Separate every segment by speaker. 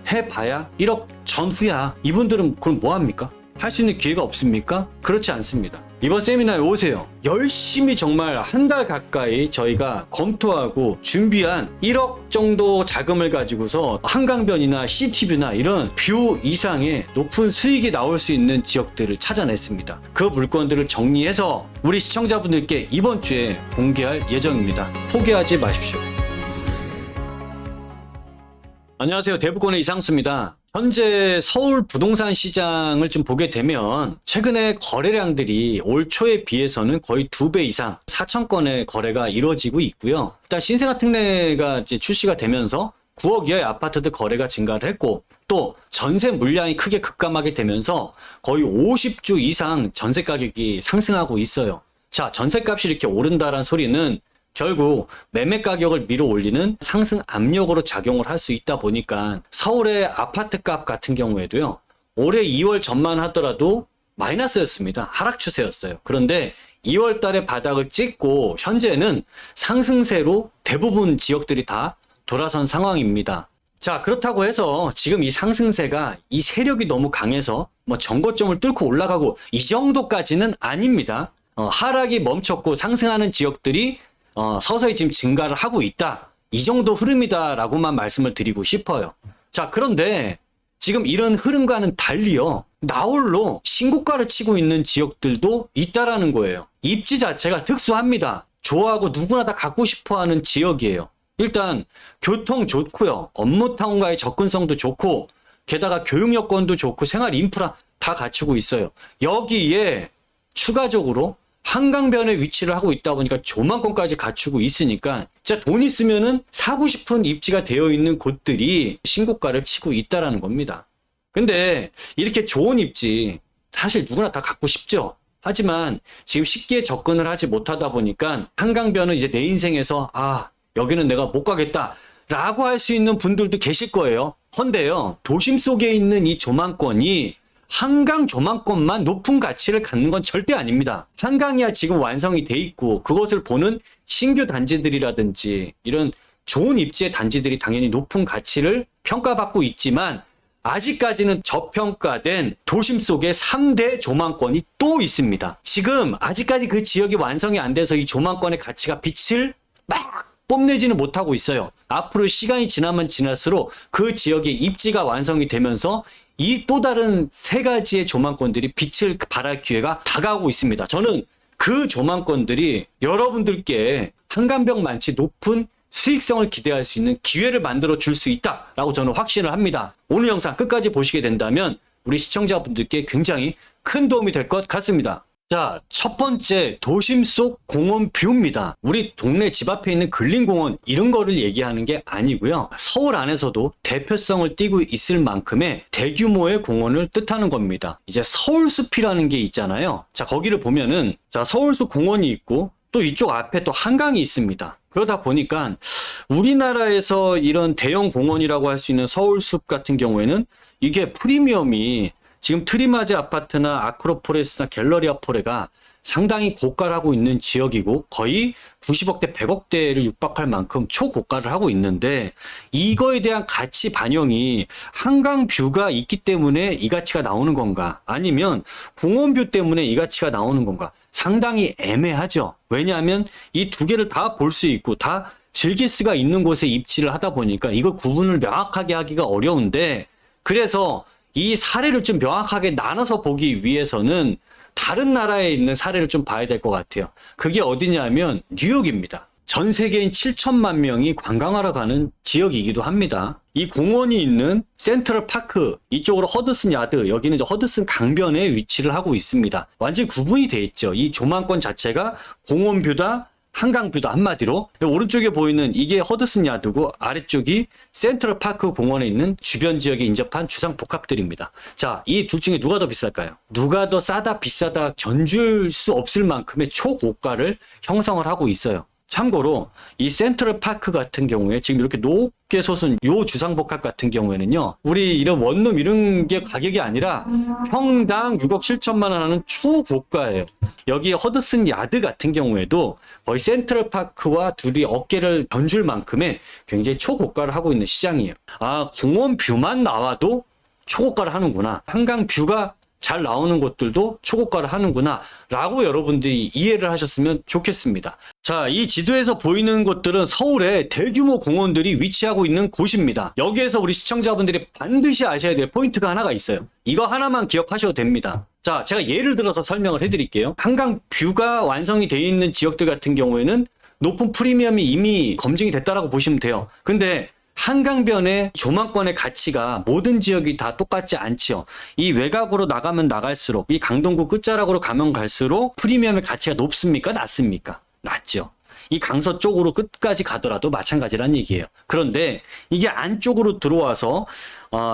Speaker 1: 해봐야 1억 전후야. 이분들은 그럼 뭐합니까? 할 수 있는 기회가 없습니까? 그렇지 않습니다. 이번 세미나에 오세요. 열심히 정말 한 달 가까이 저희가 검토하고 준비한 1억 정도 자금을 가지고서 한강변이나 CT뷰나 이런 뷰 이상의 높은 수익이 나올 수 있는 지역들을 찾아냈습니다. 그 물건들을 정리해서 우리 시청자분들께 이번 주에 공개할 예정입니다. 포기하지 마십시오. 안녕하세요. 대부권의 이상수입니다. 현재 서울 부동산 시장을 좀 보게 되면 최근에 거래량들이 올 초에 비해서는 거의 2배 이상 4,000건의 거래가 이루어지고 있고요. 일단 신생아 특례가 이제 출시가 되면서 9억 이하의 아파트들 거래가 증가를 했고, 또 전세 물량이 크게 급감하게 되면서 거의 50주 이상 전세 가격이 상승하고 있어요. 자, 전세값이 이렇게 오른다는 소리는 결국 매매 가격을 밀어 올리는 상승 압력으로 작용을 할 수 있다 보니까 서울의 아파트 값 같은 경우에도요, 올해 2월 전만 하더라도 마이너스였습니다. 하락 추세였어요. 그런데 2월 달에 바닥을 찍고 현재는 상승세로 대부분 지역들이 다 돌아선 상황입니다. 자, 그렇다고 해서 지금 이 상승세가 이 세력이 너무 강해서 뭐 정고점을 뚫고 올라가고 이 정도까지는 아닙니다. 하락이 멈췄고 상승하는 지역들이 서서히 지금 증가를 하고 있다. 이 정도 흐름이다라고만 말씀을 드리고 싶어요. 자, 그런데 지금 이런 흐름과는 달리요, 나홀로 신고가를 치고 있는 지역들도 있다라는 거예요. 입지 자체가 특수합니다. 좋아하고 누구나 다 갖고 싶어하는 지역이에요. 일단 교통 좋고요, 업무타운과의 접근성도 좋고, 게다가 교육 여건도 좋고 생활 인프라 다 갖추고 있어요. 여기에 추가적으로 한강변에 위치를 하고 있다 보니까 조망권까지 갖추고 있으니까 진짜 돈 있으면은 사고 싶은 입지가 되어 있는 곳들이 신고가를 치고 있다라는 겁니다. 근데 이렇게 좋은 입지 사실 누구나 다 갖고 싶죠. 하지만 지금 쉽게 접근을 하지 못하다 보니까 한강변은 이제 내 인생에서 여기는 내가 못 가겠다 라고 할 수 있는 분들도 계실 거예요. 헌데요, 도심 속에 있는 이 조망권이 한강 조망권만 높은 가치를 갖는 건 절대 아닙니다. 한강이야 지금 완성이 돼 있고, 그것을 보는 신규 단지들이라든지 이런 좋은 입지의 단지들이 당연히 높은 가치를 평가받고 있지만, 아직까지는 저평가된 도심 속에 3대 조망권이 또 있습니다. 지금 아직까지 그 지역이 완성이 안 돼서 이 조망권의 가치가 빛을 막 뽐내지는 못하고 있어요. 앞으로 시간이 지나면 지날수록 그 지역의 입지가 완성이 되면서 이 또 다른 세 가지의 조망권들이 빛을 발할 기회가 다가오고 있습니다. 저는 그 조망권들이 여러분들께 한강변만치 높은 수익성을 기대할 수 있는 기회를 만들어 줄 수 있다라고 저는 확신을 합니다. 오늘 영상 끝까지 보시게 된다면 우리 시청자분들께 굉장히 큰 도움이 될 것 같습니다. 자, 첫 번째, 도심 속 공원 뷰입니다. 우리 동네 집 앞에 있는 근린공원 이런 거를 얘기하는 게 아니고요, 서울 안에서도 대표성을 띠고 있을 만큼의 대규모의 공원을 뜻하는 겁니다. 이제 서울숲이라는 게 있잖아요. 자, 거기를 보면은 서울숲 공원이 있고, 또 이쪽 앞에 또 한강이 있습니다. 그러다 보니까 우리나라에서 이런 대형 공원이라고 할 수 있는 서울숲 같은 경우에는 이게 프리미엄이 지금 트리마지 아파트나 아크로폴리스나 갤러리아 포레가 상당히 고가를 하고 있는 지역이고, 거의 90억대 100억대를 육박할 만큼 초고가를 하고 있는데, 이거에 대한 가치 반영이 한강 뷰가 있기 때문에 이 가치가 나오는 건가, 아니면 공원 뷰 때문에 이 가치가 나오는 건가, 상당히 애매하죠. 왜냐하면 이 두 개를 다 볼 수 있고 다 즐길 수가 있는 곳에 입지를 하다 보니까 이걸 구분을 명확하게 하기가 어려운데, 그래서 이 사례를 좀 명확하게 나눠서 보기 위해서는 다른 나라에 있는 사례를 좀 봐야 될 것 같아요. 그게 어디냐면 뉴욕입니다. 전 세계인 7천만 명이 관광하러 가는 지역이기도 합니다. 이 공원이 있는 센트럴 파크, 이쪽으로 허드슨 야드, 여기는 이제 허드슨 강변에 위치를 하고 있습니다. 완전히 구분이 돼 있죠. 이 조망권 자체가 공원 뷰다, 한강 뷰다, 한마디로. 오른쪽에 보이는 이게 허드슨 야드고, 아래쪽이 센트럴 파크 공원에 있는 주변 지역에 인접한 주상 복합들입니다. 자, 이 둘 중에 누가 더 비쌀까요? 누가 더 싸다 비싸다 견줄 수 없을 만큼의 초고가를 형성을 하고 있어요. 참고로 이 센트럴파크 같은 경우에 지금 이렇게 높게 솟은 요 주상복합 같은 경우에는요, 우리 이런 원룸 이런 게 가격이 아니라 평당 6억 7천만 원 하는 초고가예요. 여기 허드슨 야드 같은 경우에도 거의 센트럴파크와 둘이 어깨를 견줄 만큼의 굉장히 초고가를 하고 있는 시장이에요. 아, 공원 뷰만 나와도 초고가를 하는구나. 한강 뷰가 잘 나오는 곳들도 초고가를 하는구나 라고 여러분들이 이해를 하셨으면 좋겠습니다. 자, 이 지도에서 보이는 곳들은 서울에 대규모 공원들이 위치하고 있는 곳입니다. 여기에서 우리 시청자분들이 반드시 아셔야 될 포인트가 하나가 있어요. 이거 하나만 기억하셔도 됩니다. 자, 제가 예를 들어서 설명을 해드릴게요. 한강 뷰가 완성이 되어 있는 지역들 같은 경우에는 높은 프리미엄이 이미 검증이 됐다라고 보시면 돼요. 근데 한강변의 조망권의 가치가 모든 지역이 다 똑같지 않지요. 이 외곽으로 나가면 나갈수록, 이 강동구 끝자락으로 가면 갈수록 프리미엄의 가치가 높습니까? 낮습니까? 낮죠. 이 강서 쪽으로 끝까지 가더라도 마찬가지란 얘기예요. 그런데 이게 안쪽으로 들어와서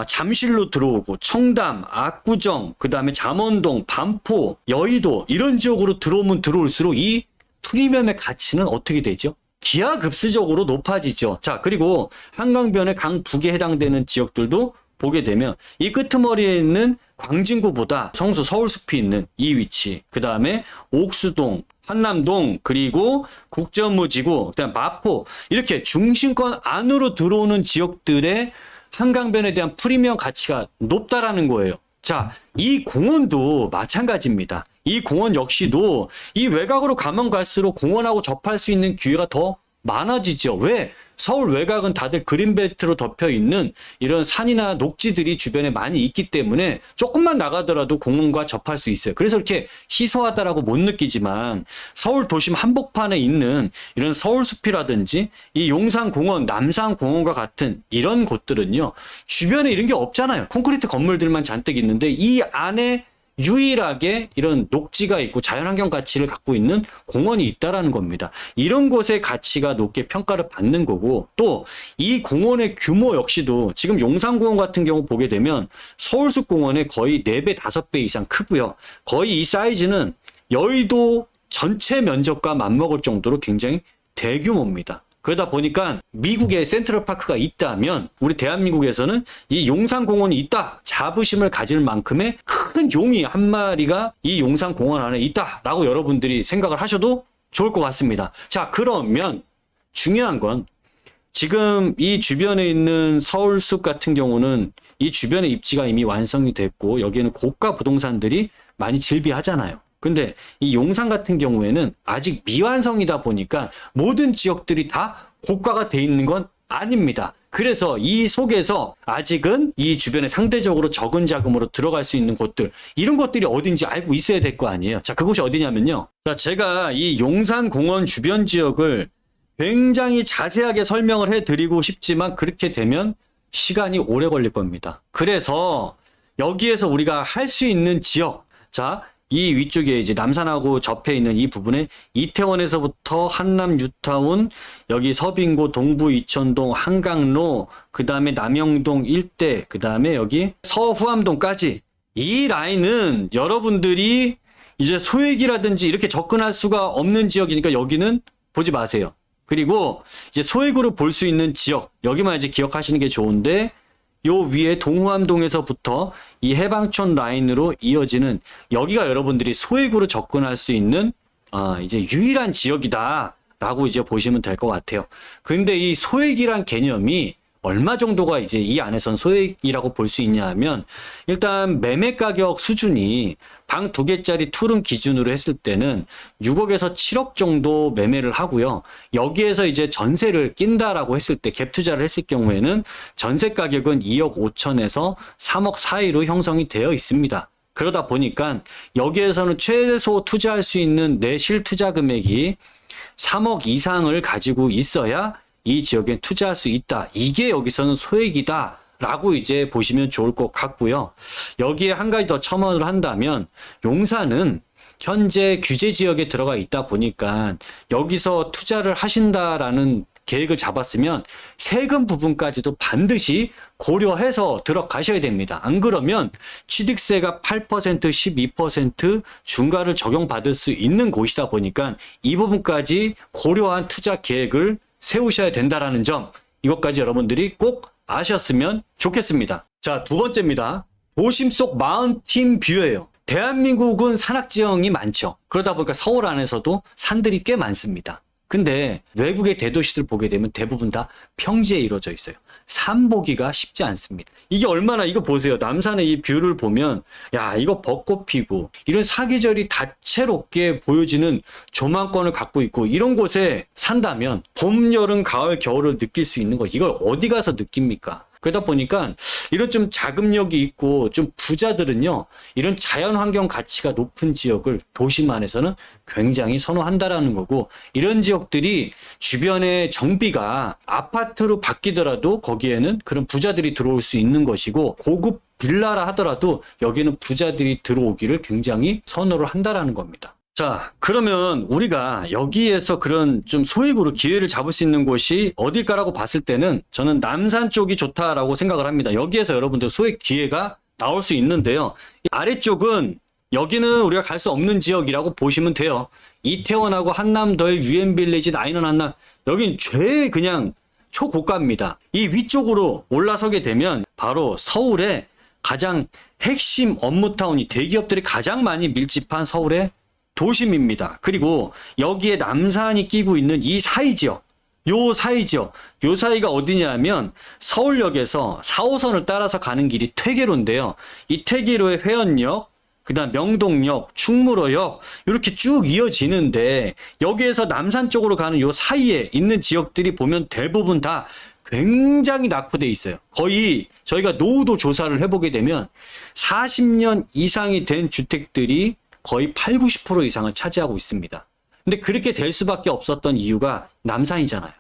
Speaker 1: 잠실로 들어오고 청담, 압구정, 그 다음에 잠원동, 반포, 여의도 이런 지역으로 들어오면 들어올수록 이 프리미엄의 가치는 어떻게 되죠? 기하급수적으로 높아지죠. 자, 그리고 한강변의 강북에 해당되는 지역들도 보게 되면 이 끄트머리에 있는 광진구보다 성수 서울숲이 있는 이 위치, 그 다음에 옥수동, 한남동, 그리고 국전무지구, 그다음 마포 이렇게 중심권 안으로 들어오는 지역들의 한강변에 대한 프리미엄 가치가 높다라는 거예요. 자, 이 공원도 마찬가지입니다. 이 공원 역시도 이 외곽으로 가면 갈수록 공원하고 접할 수 있는 기회가 더 많아지죠. 왜? 서울 외곽은 다들 그린벨트로 덮여 있는 이런 산이나 녹지들이 주변에 많이 있기 때문에 조금만 나가더라도 공원과 접할 수 있어요. 그래서 이렇게 희소하다라고 못 느끼지만 서울 도심 한복판에 있는 이런 서울숲이라든지 이 용산공원, 남산공원과 같은 이런 곳들은요, 주변에 이런 게 없잖아요. 콘크리트 건물들만 잔뜩 있는데 이 안에 유일하게 이런 녹지가 있고 자연환경 가치를 갖고 있는 공원이 있다라는 겁니다. 이런 곳의 가치가 높게 평가를 받는 거고, 또 이 공원의 규모 역시도 지금 용산공원 같은 경우 보게 되면 서울숲공원의 거의 4배, 5배 이상 크고요. 거의 이 사이즈는 여의도 전체 면적과 맞먹을 정도로 굉장히 대규모입니다. 그러다 보니까 미국에 센트럴파크가 있다면 우리 대한민국에서는 이 용산공원이 있다, 자부심을 가질 만큼의 큰 용이 한 마리가 이 용산공원 안에 있다라고 여러분들이 생각을 하셔도 좋을 것 같습니다. 자, 그러면 중요한 건 지금 이 주변에 있는 서울숲 같은 경우는 이 주변의 입지가 이미 완성이 됐고 여기에는 고가 부동산들이 많이 즐비하잖아요. 근데 이 용산 같은 경우에는 아직 미완성이다 보니까 모든 지역들이 다 고가가 돼 있는 건 아닙니다. 그래서 이 속에서 아직은 이 주변에 상대적으로 적은 자금으로 들어갈 수 있는 곳들, 이런 것들이 어딘지 알고 있어야 될 거 아니에요. 자, 그곳이 어디냐면요. 자, 제가 이 용산공원 주변 지역을 굉장히 자세하게 설명을 해드리고 싶지만 그렇게 되면 시간이 오래 걸릴 겁니다. 그래서 여기에서 우리가 할 수 있는 지역, 자, 이 위쪽에 이제 남산하고 접해 있는 이 부분에 이태원에서부터 한남 뉴타운, 여기 서빙고, 동부 이천동, 한강로, 그 다음에 남영동 일대, 그 다음에 여기 서후암동까지, 이 라인은 여러분들이 이제 소액이라든지 이렇게 접근할 수가 없는 지역이니까 여기는 보지 마세요. 그리고 이제 소액으로 볼 수 있는 지역, 여기만 이제 기억하시는 게 좋은데, 요 위에 동후암동에서부터 이 해방촌 라인으로 이어지는 여기가 여러분들이 소액으로 접근할 수 있는 이제 유일한 지역이다라고 이제 보시면 될 것 같아요. 근데 이 소액이란 개념이 얼마 정도가 이제 이 안에선 소액이라고 볼 수 있냐 하면, 일단 매매 가격 수준이 방 2개짜리 투룸 기준으로 했을 때는 6억에서 7억 정도 매매를 하고요. 여기에서 이제 전세를 낀다라고 했을 때, 갭 투자를 했을 경우에는 전세 가격은 2억 5천에서 3억 사이로 형성이 되어 있습니다. 그러다 보니까 여기에서는 최소 투자할 수 있는 내 실투자 금액이 3억 이상을 가지고 있어야 이 지역에 투자할 수 있다. 이게 여기서는 소액이다 라고 이제 보시면 좋을 것 같고요. 여기에 한 가지 더 첨언을 한다면, 용산은 현재 규제 지역에 들어가 있다 보니까 여기서 투자를 하신다라는 계획을 잡았으면 세금 부분까지도 반드시 고려해서 들어가셔야 됩니다. 안 그러면 취득세가 8%, 12% 중과를 적용받을 수 있는 곳이다 보니까 이 부분까지 고려한 투자 계획을 세우셔야 된다라는 점, 이것까지 여러분들이 꼭 아셨으면 좋겠습니다. 자, 두 번째입니다. 도심 속 마운틴 뷰예요. 대한민국은 산악지형이 많죠. 그러다 보니까 서울 안에서도 산들이 꽤 많습니다. 근데 외국의 대도시들 보게 되면 대부분 다 평지에 이루어져 있어요. 산 보기가 쉽지 않습니다. 이게 얼마나, 이거 보세요. 남산의 이 뷰를 보면 야, 이거 벚꽃 피고 이런 사계절이 다채롭게 보여지는 조망권을 갖고 있고, 이런 곳에 산다면 봄, 여름, 가을, 겨울을 느낄 수 있는 거, 이걸 어디 가서 느낍니까? 그러다 보니까 이런 좀 자금력이 있고 좀 부자들은요, 이런 자연환경 가치가 높은 지역을 도심 안에서는 굉장히 선호한다라는 거고, 이런 지역들이 주변의 정비가 아파트로 바뀌더라도 거기에는 그런 부자들이 들어올 수 있는 것이고, 고급 빌라라 하더라도 여기는 부자들이 들어오기를 굉장히 선호를 한다라는 겁니다. 자, 그러면 우리가 여기에서 그런 좀 소액으로 기회를 잡을 수 있는 곳이 어딜까라고 봤을 때는 저는 남산 쪽이 좋다라고 생각을 합니다. 여기에서 여러분들 소액 기회가 나올 수 있는데요. 아래쪽은 여기는 우리가 갈 수 없는 지역이라고 보시면 돼요. 이태원하고 한남더일, 유엔빌리지, 나인원 한남, 여긴 그냥 초고가입니다. 이 위쪽으로 올라서게 되면 바로 서울의 가장 핵심 업무타운이, 대기업들이 가장 많이 밀집한 서울의 도심입니다. 그리고 여기에 남산이 끼고 있는 이 사이 지역, 요 사이가 어디냐면 서울역에서 4호선을 따라서 가는 길이 퇴계로인데요. 이 퇴계로의 회원역, 그다음 명동역, 충무로역 이렇게 쭉 이어지는데, 여기에서 남산 쪽으로 가는 요 사이에 있는 지역들이 보면 대부분 다 굉장히 낙후돼 있어요. 거의 저희가 노후도 조사를 해보게 되면 40년 이상이 된 주택들이 거의 8, 90% 이상을 차지하고 있습니다. 근데 그렇게 될 수밖에 없었던 이유가 남산이잖아요.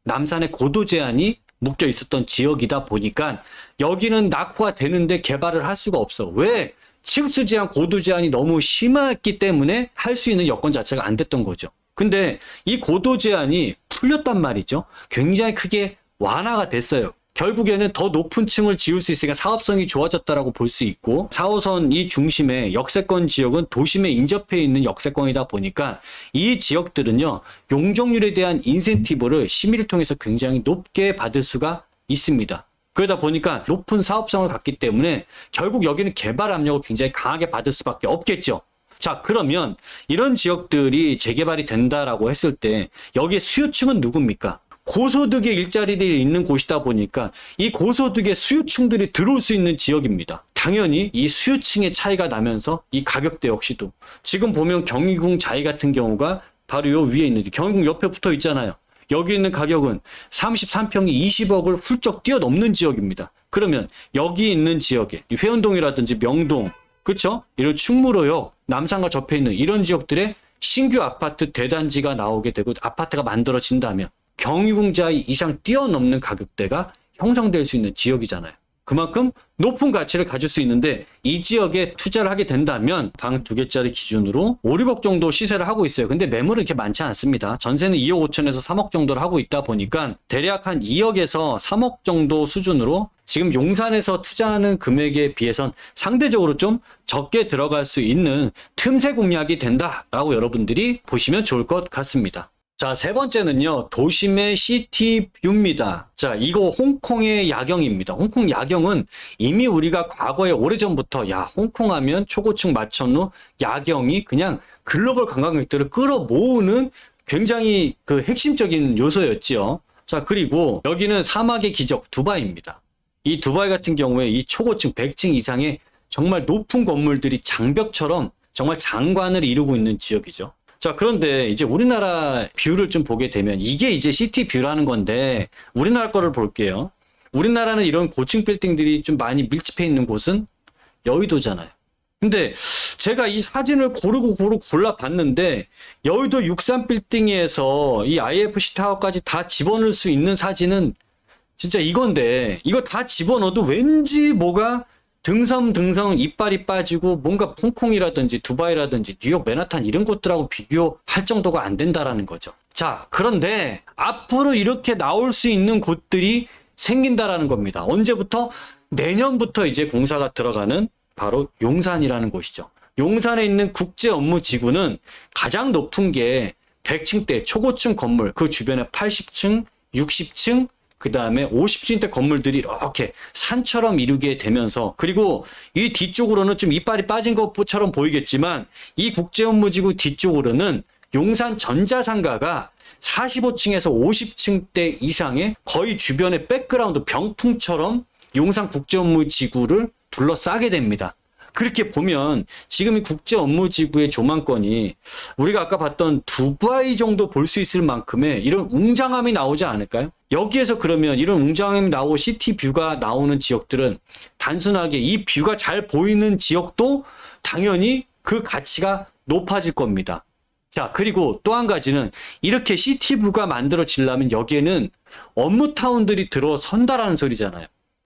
Speaker 1: 남산에 고도 제한이 묶여 있었던 지역이다 보니까 여기는 낙후가 되는데 개발을 할 수가 없어. 왜? 층수 제한, 고도 제한이 너무 심했기 때문에 할 수 있는 여건 자체가 안 됐던 거죠. 근데 이 고도 제한이 풀렸단 말이죠. 굉장히 크게 완화가 됐어요. 결국에는 더 높은 층을 지을 수 있으니까 사업성이 좋아졌다라고 볼 수 있고, 4호선 이 중심의 역세권 지역은 도심에 인접해 있는 역세권이다 보니까 이 지역들은요, 용적률에 대한 인센티브를 심의를 통해서 굉장히 높게 받을 수가 있습니다. 그러다 보니까 높은 사업성을 갖기 때문에 결국 여기는 개발 압력을 굉장히 강하게 받을 수밖에 없겠죠. 자, 그러면 이런 지역들이 재개발이 된다라고 했을 때 여기에 수요층은 누굽니까? 고소득의 일자리들이 있는 곳이다 보니까 이 고소득의 수요층들이 들어올 수 있는 지역입니다. 당연히 이 수요층의 차이가 나면서 이 가격대 역시도, 지금 보면 경희궁 자이 같은 경우가 바로 요 위에 있는, 경희궁 옆에 붙어 있잖아요. 여기 있는 가격은 33평이 20억을 훌쩍 뛰어넘는 지역입니다. 그러면 여기 있는 지역에 회원동이라든지 명동, 그렇죠? 이런 충무로역, 남산과 접해 있는 이런 지역들의 신규 아파트 대단지가 나오게 되고 아파트가 만들어진다면 경희궁자이 이상 뛰어넘는 가격대가 형성될 수 있는 지역이잖아요. 그만큼 높은 가치를 가질 수 있는데, 이 지역에 투자를 하게 된다면 방 2개짜리 기준으로 5, 6억 정도 시세를 하고 있어요. 근데 매물은 이렇게 많지 않습니다. 전세는 2억 5천에서 3억 정도를 하고 있다 보니까 대략 한 2억에서 3억 정도 수준으로 지금 용산에서 투자하는 금액에 비해선 상대적으로 좀 적게 들어갈 수 있는 틈새 공략이 된다라고 여러분들이 보시면 좋을 것 같습니다. 자, 세 번째는요, 도심의 시티뷰입니다. 자, 이거 홍콩의 야경입니다. 홍콩 야경은 이미 우리가 과거에 오래전부터, 야, 홍콩 하면 초고층 마천루 야경이 그냥 글로벌 관광객들을 끌어모으는 굉장히 그 핵심적인 요소였지요. 자, 그리고 여기는 사막의 기적 두바이입니다. 이 두바이 같은 경우에 이 초고층 100층 이상의 정말 높은 건물들이 장벽처럼 정말 장관을 이루고 있는 지역이죠. 자, 그런데 이제 우리나라 뷰를 좀 보게 되면 이게 이제 시티 뷰라는 건데, 우리나라 거를 볼게요. 우리나라는 이런 고층 빌딩들이 좀 많이 밀집해 있는 곳은 여의도잖아요. 근데 제가 이 사진을 고르고 골라봤는데, 여의도 63빌딩에서 이 IFC 타워까지 다 집어넣을 수 있는 사진은 진짜 이건데, 이거 다 집어넣어도 왠지 뭐가 등성 이빨이 빠지고 뭔가 홍콩이라든지 두바이라든지 뉴욕 맨하탄 이런 곳들하고 비교할 정도가 안 된다라는 거죠. 자, 그런데 앞으로 이렇게 나올 수 있는 곳들이 생긴다라는 겁니다. 언제부터? 내년부터 이제 공사가 들어가는 바로 용산이라는 곳이죠. 용산에 있는 국제업무지구는 가장 높은 게 100층대 초고층 건물, 그 주변에 80층, 60층, 그 다음에 50층대 건물들이 이렇게 산처럼 이루게 되면서, 그리고 이 뒤쪽으로는 좀 이빨이 빠진 것처럼 보이겠지만 이 국제업무지구 뒤쪽으로는 용산 전자상가가 45층에서 50층대 이상의 거의 주변의 백그라운드 병풍처럼 용산 국제업무지구를 둘러싸게 됩니다. 그렇게 보면 지금 이 국제업무지구의 조망권이 우리가 아까 봤던 두바이 정도 볼 수 있을 만큼의 이런 웅장함이 나오지 않을까요? 여기에서 그러면 이런 웅장함이 나오고 시티뷰가 나오는 지역들은 단순하게 이 뷰가 잘 보이는 지역도 당연히 그 가치가 높아질 겁니다. 자, 그리고 또 한 가지는 이렇게 시티뷰가 만들어지려면 여기에는 업무타운들이 들어선다라는 소리잖아요.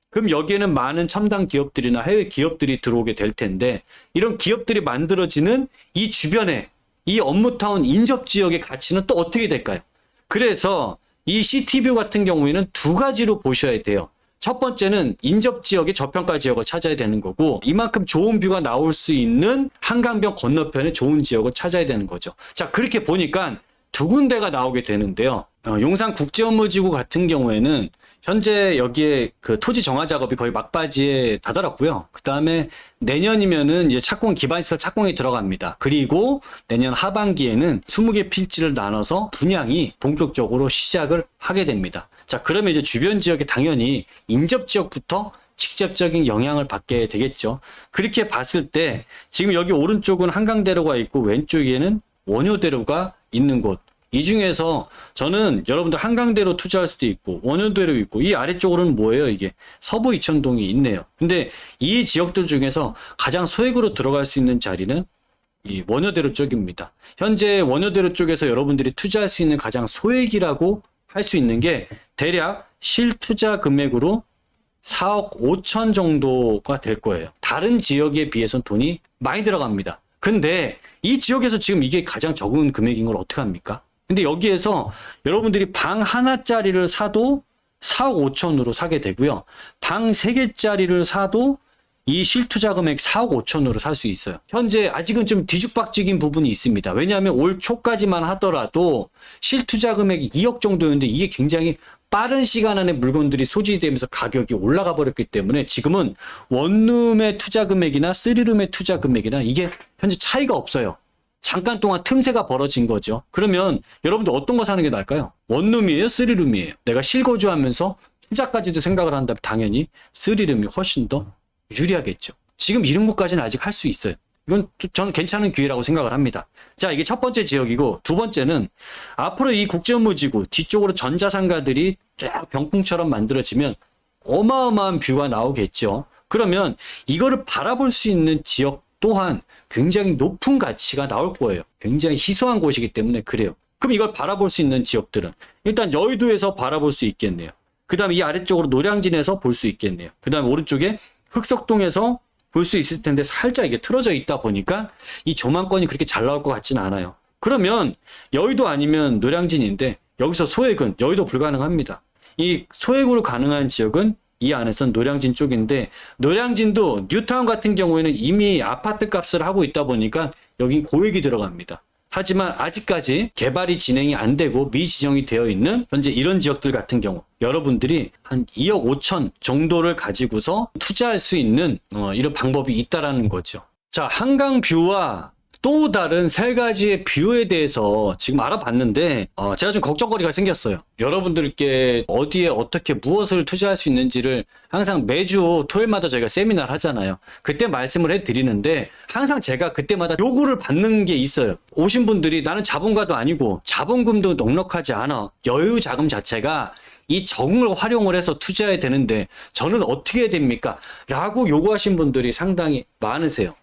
Speaker 1: 그럼 여기에는 많은 첨단 기업들이나 해외 기업들이 들어오게 될 텐데, 이런 기업들이 만들어지는 이 주변에 이 업무타운 인접 지역의 가치는 또 어떻게 될까요? 그래서 이 시티뷰 같은 경우에는 두 가지로 보셔야 돼요. 첫 번째는 인접 지역의 저평가 지역을 찾아야 되는 거고, 이만큼 좋은 뷰가 나올 수 있는 한강변 건너편에 좋은 지역을 찾아야 되는 거죠. 자, 그렇게 보니까 두 군데가 나오게 되는데요. 용산 국제업무지구 같은 경우에는 현재 여기에 그 토지 정화 작업이 거의 막바지에 다다랐고요. 그 다음에 내년이면은 이제 착공, 기반시설 착공이 들어갑니다. 그리고 내년 하반기에는 20개 필지를 나눠서 분양이 본격적으로 시작을 하게 됩니다. 자, 그러면 이제 주변 지역에 당연히 인접 지역부터 직접적인 영향을 받게 되겠죠. 그렇게 봤을 때 지금 여기 오른쪽은 한강대로가 있고 왼쪽에는 원효대로가 있는 곳. 이 중에서 저는 여러분들 한강대로 투자할 수도 있고 원효대로 있고, 이 아래쪽으로는 뭐예요? 이게 서부 이천동이 있네요. 근데 이 지역들 중에서 가장 소액으로 들어갈 수 있는 자리는 이 원효대로 쪽입니다. 현재 원효대로 쪽에서 여러분들이 투자할 수 있는 가장 소액이라고 할 수 있는 게 대략 실투자 금액으로 4억 5천 정도가 될 거예요. 다른 지역에 비해서는 돈이 많이 들어갑니다. 근데 이 지역에서 지금 이게 가장 적은 금액인 걸 어떻게 합니까? 근데 여기에서 여러분들이 방 하나짜리를 사도 4억 5천으로 사게 되고요. 방 3개짜리를 사도 이 실투자 금액 4억 5천으로 살 수 있어요. 현재 아직은 좀 뒤죽박죽인 부분이 있습니다. 왜냐하면 올 초까지만 하더라도 실투자 금액이 2억 정도였는데 이게 굉장히 빠른 시간 안에 물건들이 소지되면서 가격이 올라가 버렸기 때문에 지금은 원룸의 투자 금액이나 3룸의 투자 금액이나 이게 현재 차이가 없어요. 잠깐 동안 틈새가 벌어진 거죠. 그러면 여러분들 어떤 거 사는 게 나을까요? 원룸이에요? 3룸이에요? 내가 실거주하면서 투자까지도 생각을 한다면 당연히 3룸이 훨씬 더 유리하겠죠. 지금 이런 것까지는 아직 할 수 있어요. 이건 저는 괜찮은 기회라고 생각을 합니다. 자, 이게 첫 번째 지역이고, 두 번째는 앞으로 이 국제업무지구 뒤쪽으로 전자상가들이 쫙 병풍처럼 만들어지면 어마어마한 뷰가 나오겠죠. 그러면 이거를 바라볼 수 있는 지역 또한 굉장히 높은 가치가 나올 거예요. 굉장히 희소한 곳이기 때문에 그래요. 그럼 이걸 바라볼 수 있는 지역들은 일단 여의도에서 바라볼 수 있겠네요. 그 다음에 이 아래쪽으로 노량진에서 볼 수 있겠네요. 그 다음에 오른쪽에 흑석동에서 볼 수 있을 텐데 살짝 이게 틀어져 있다 보니까 이 조망권이 그렇게 잘 나올 것 같지는 않아요. 그러면 여의도 아니면 노량진인데 여기서 소액은 여의도 불가능합니다. 이 소액으로 가능한 지역은 이 안에서는 노량진 쪽인데, 노량진도 뉴타운 같은 경우에는 이미 아파트 값을 하고 있다 보니까 여긴 고액이 들어갑니다. 하지만 아직까지 개발이 진행이 안 되고 미지정이 되어 있는 현재 이런 지역들 같은 경우 여러분들이 한 2억 5천 정도를 가지고서 투자할 수 있는 이런 방법이 있다라는 거죠. 자, 한강 뷰와 또 다른 세 가지의 뷰에 대해서 지금 알아봤는데 제가 좀 걱정거리가 생겼어요. 여러분들께 어디에 어떻게 무엇을 투자할 수 있는지를 항상 매주 토요일마다 저희가 세미나를 하잖아요. 그때 말씀을 해드리는데 항상 제가 그때마다 요구를 받는 게 있어요. 오신 분들이 나는 자본가도 아니고 자본금도 넉넉하지 않아. 여유 자금 자체가 이 적응을 활용을 해서 투자해야 되는데 저는 어떻게 해야 됩니까? 라고 요구하신 분들이 상당히 많으세요.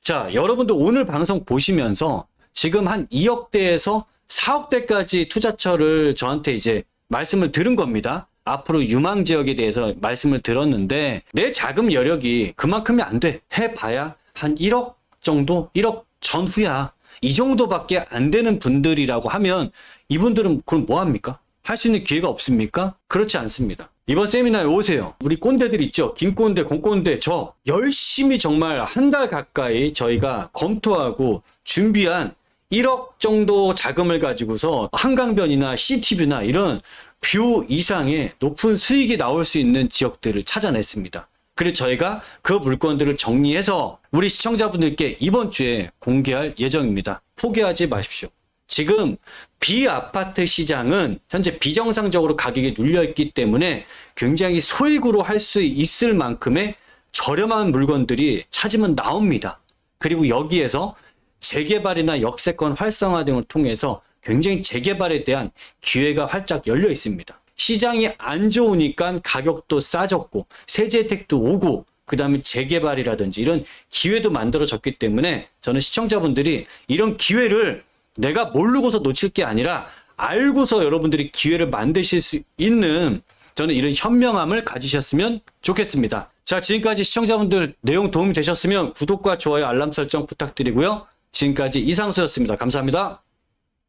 Speaker 1: 자, 여러분들 오늘 방송 보시면서 지금 한 2억대에서 4억대까지 투자처를 저한테 이제 말씀을 들은 겁니다. 앞으로 유망 지역에 대해서 말씀을 들었는데 내 자금 여력이 그만큼이 안 돼. 해봐야 한 1억 정도, 1억 전후야. 이 정도밖에 안 되는 분들이라고 하면 이분들은 그럼 뭐 합니까? 할 수 있는 기회가 없습니까? 그렇지 않습니다. 이번 세미나에 오세요. 우리 꼰대들 있죠. 김꼰대, 공꼰대, 저 열심히 정말 한 달 가까이 저희가 검토하고 준비한 1억 정도 자금을 가지고서 한강변이나 CTV나 이런 뷰 이상의 높은 수익이 나올 수 있는 지역들을 찾아냈습니다. 그리고 저희가 그 물건들을 정리해서 우리 시청자분들께 이번 주에 공개할 예정입니다. 포기하지 마십시오. 지금 비아파트 시장은 현재 비정상적으로 가격이 눌려있기 때문에 굉장히 소액으로 할 수 있을 만큼의 저렴한 물건들이 찾으면 나옵니다. 그리고 여기에서 재개발이나 역세권 활성화 등을 통해서 굉장히 재개발에 대한 기회가 활짝 열려 있습니다. 시장이 안 좋으니까 가격도 싸졌고 세제 혜택도 오고 그 다음에 재개발이라든지 이런 기회도 만들어졌기 때문에 저는 시청자분들이 이런 기회를 내가 모르고서 놓칠 게 아니라 알고서 여러분들이 기회를 만드실 수 있는 저는 이런 현명함을 가지셨으면 좋겠습니다. 자, 지금까지 시청자분들 내용 도움이 되셨으면 구독과 좋아요 알람 설정 부탁드리고요. 지금까지 이상수였습니다. 감사합니다.